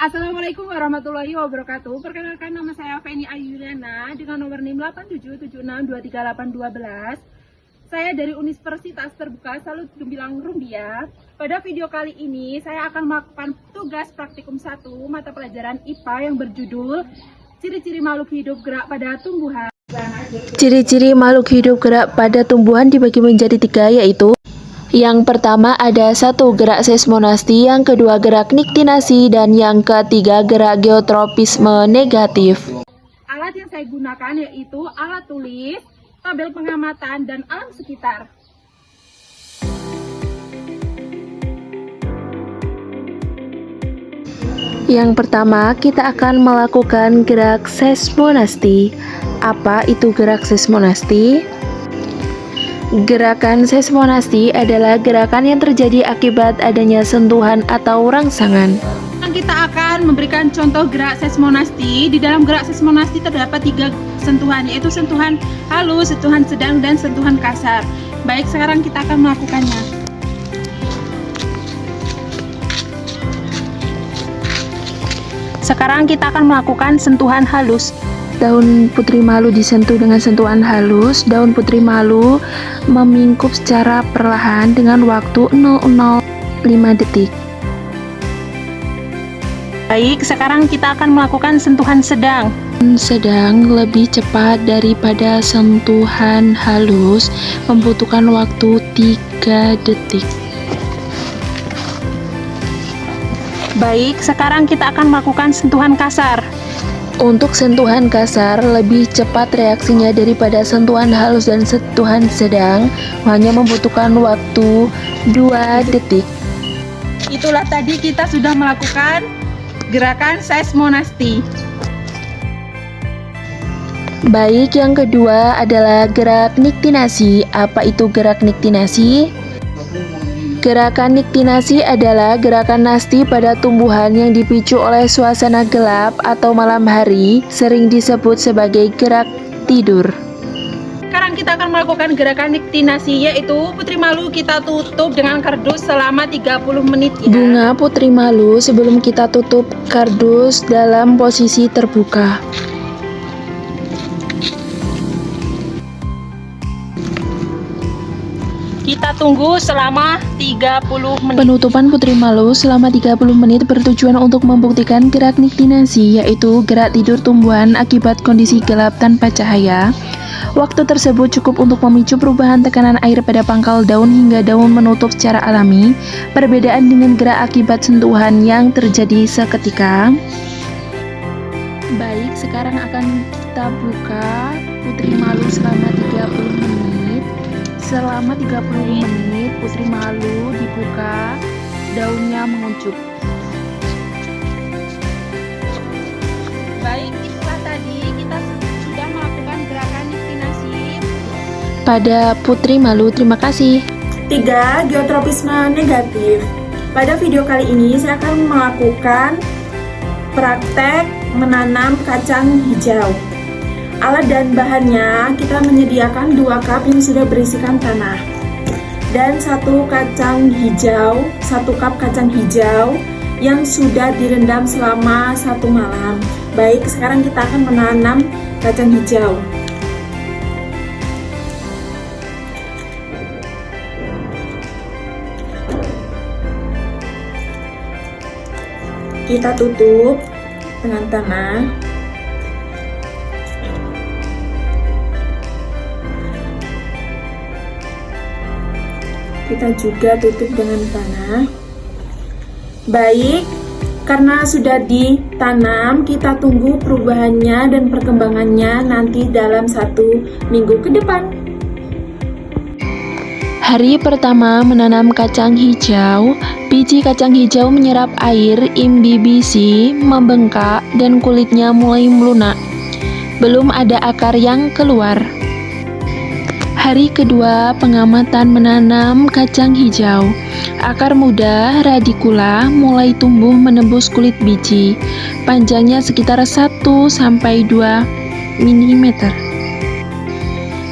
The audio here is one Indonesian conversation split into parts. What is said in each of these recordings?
Assalamualaikum warahmatullahi wabarakatuh. Perkenalkan, nama saya Feni Ayuliana dengan nomor NIM 8776238212. Saya dari Universitas Terbuka Salut Gemilang Rumbia. Pada video kali ini saya akan melakukan tugas praktikum 1 mata pelajaran IPA yang berjudul Ciri-ciri makhluk hidup gerak pada tumbuhan. Ciri-ciri makhluk hidup gerak pada tumbuhan dibagi menjadi 3, yaitu yang pertama ada 1 gerak seismonasti, yang kedua gerak niktinasi, dan yang ketiga gerak geotropisme negatif. Alat yang saya gunakan yaitu alat tulis, tabel pengamatan, dan alam sekitar. Yang pertama, kita akan melakukan gerak seismonasti. Apa itu gerak seismonasti? Gerakan seismonasti adalah gerakan yang terjadi akibat adanya sentuhan atau rangsangan. Kita akan memberikan contoh gerak seismonasti. Di dalam gerak seismonasti terdapat 3 sentuhan, yaitu sentuhan halus, sentuhan sedang, dan sentuhan kasar. Baik, sekarang kita akan melakukannya. Sekarang kita akan melakukan sentuhan halus. Daun putri malu disentuh dengan sentuhan halus. Daun putri malu memingkup secara perlahan dengan waktu 0,05 detik. Baik, sekarang kita akan melakukan sentuhan sedang. Sedang lebih cepat daripada sentuhan halus, membutuhkan waktu 3 detik. Baik, sekarang kita akan melakukan sentuhan kasar. Untuk sentuhan kasar, lebih cepat reaksinya daripada sentuhan halus dan sentuhan sedang, hanya membutuhkan waktu 2 detik. Itulah tadi kita sudah melakukan gerakan seismonasti. Baik, yang kedua adalah gerak niktinasi. Apa itu gerak niktinasi? Gerakan niktinasi adalah gerakan nasti pada tumbuhan yang dipicu oleh suasana gelap atau malam hari, sering disebut sebagai gerak tidur. Sekarang kita akan melakukan gerakan niktinasi, yaitu putri malu kita tutup dengan kardus selama 30 menit ya. Bunga putri malu sebelum kita tutup kardus dalam posisi terbuka. Kita tunggu selama 30 menit. Penutupan putri malu selama 30 menit bertujuan untuk membuktikan gerak niktinasi, yaitu gerak tidur tumbuhan akibat kondisi gelap tanpa cahaya. Waktu tersebut cukup untuk memicu perubahan tekanan air pada pangkal daun hingga daun menutup secara alami. Perbedaan dengan gerak akibat sentuhan yang terjadi seketika. Baik, sekarang akan kita buka putri malu selama 30 menit. Selama 30 menit putri malu dibuka, daunnya menguncup. Baik, itulah tadi kita sudah melakukan gerakan niktinasi Pada putri malu, terima kasih. 3. Geotropisme negatif. Pada video kali ini saya akan melakukan praktek menanam kacang hijau. Alat dan bahannya, kita menyediakan 2 cup yang sudah berisikan tanah dan 1 kacang hijau, 1 cup kacang hijau yang sudah direndam selama 1 malam. Baik, sekarang kita akan menanam kacang hijau. Kita tutup dengan tanah. Kita juga tutup dengan tanah. Baik, karena sudah ditanam, kita tunggu perubahannya dan perkembangannya nanti dalam 1 minggu ke depan. Hari pertama menanam kacang hijau. Biji kacang hijau menyerap air, imbibisi, membengkak, dan kulitnya mulai melunak. Belum ada akar yang keluar. Hari kedua pengamatan menanam kacang hijau. Akar muda, radikula, mulai tumbuh menembus kulit biji. Panjangnya sekitar 1-2 mm.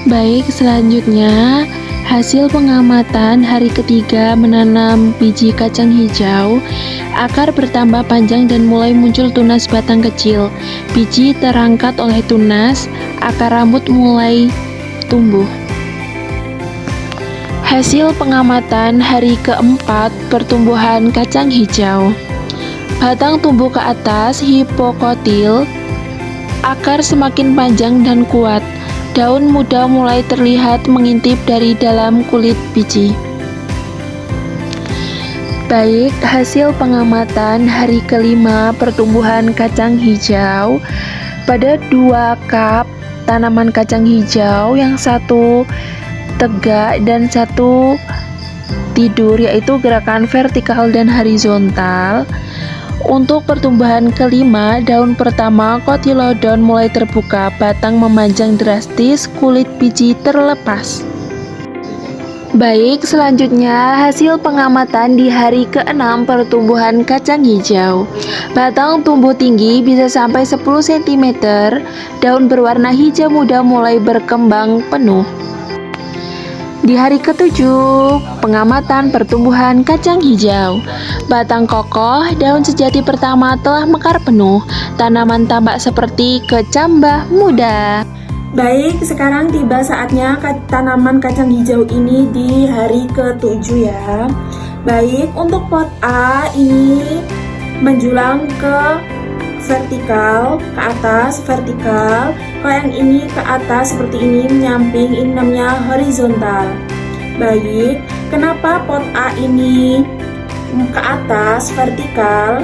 Baik, selanjutnya Hasil pengamatan hari ketiga menanam biji kacang hijau, akar bertambah panjang dan mulai muncul tunas batang kecil. Biji terangkat oleh tunas, akar rambut mulai tumbuh. Hasil pengamatan hari keempat pertumbuhan kacang hijau. Batang tumbuh ke atas hipokotil, akar semakin panjang dan kuat. Daun muda mulai terlihat mengintip dari dalam kulit biji. Baik, hasil pengamatan hari kelima pertumbuhan kacang hijau. Pada 2 cup tanaman kacang hijau, yang satu tegak dan satu tidur, yaitu gerakan vertikal dan horizontal. Untuk pertumbuhan kelima, daun pertama kotilodon mulai terbuka, batang memanjang drastis, kulit biji terlepas. Baik, selanjutnya hasil pengamatan di hari ke-6 pertumbuhan kacang hijau. Batang tumbuh tinggi bisa sampai 10 cm, daun berwarna hijau muda mulai berkembang penuh. Di hari ke-7, pengamatan pertumbuhan kacang hijau. Batang kokoh, daun sejati pertama telah mekar penuh, tanaman tambak seperti kecambah muda. Baik, sekarang tiba saatnya tanaman kacang hijau ini di hari ke-7 ya. Baik, untuk pot A ini menjulang ke vertikal, ke atas vertikal. Kalau yang ini ke atas seperti ini menyamping, ini namanya horizontal. Baik, kenapa pot A ini ke atas vertikal?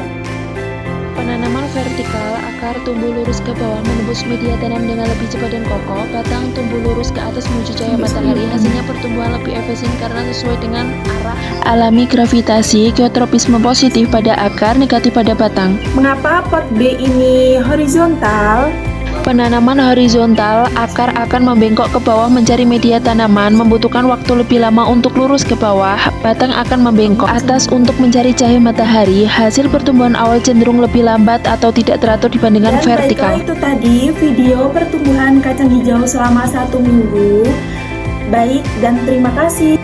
Penanaman vertikal, akar tumbuh lurus ke bawah menembus media tanam dengan lebih cepat dan kokoh. Batang tumbuh lurus ke atas menuju cahaya matahari. Hasilnya pertumbuhan lebih efisien karena sesuai dengan arah alami gravitasi. Geotropisme positif pada akar, negatif pada batang. Mengapa pot B ini horizontal? Penanaman horizontal, akar akan membengkok ke bawah mencari media tanaman, membutuhkan waktu lebih lama untuk lurus ke bawah. Batang akan membengkok atas untuk mencari cahaya matahari. Hasil pertumbuhan awal cenderung lebih lambat atau tidak teratur dibandingkan vertikal. Baiklah, itu tadi video pertumbuhan kacang hijau selama 1 minggu. Baik, dan terima kasih.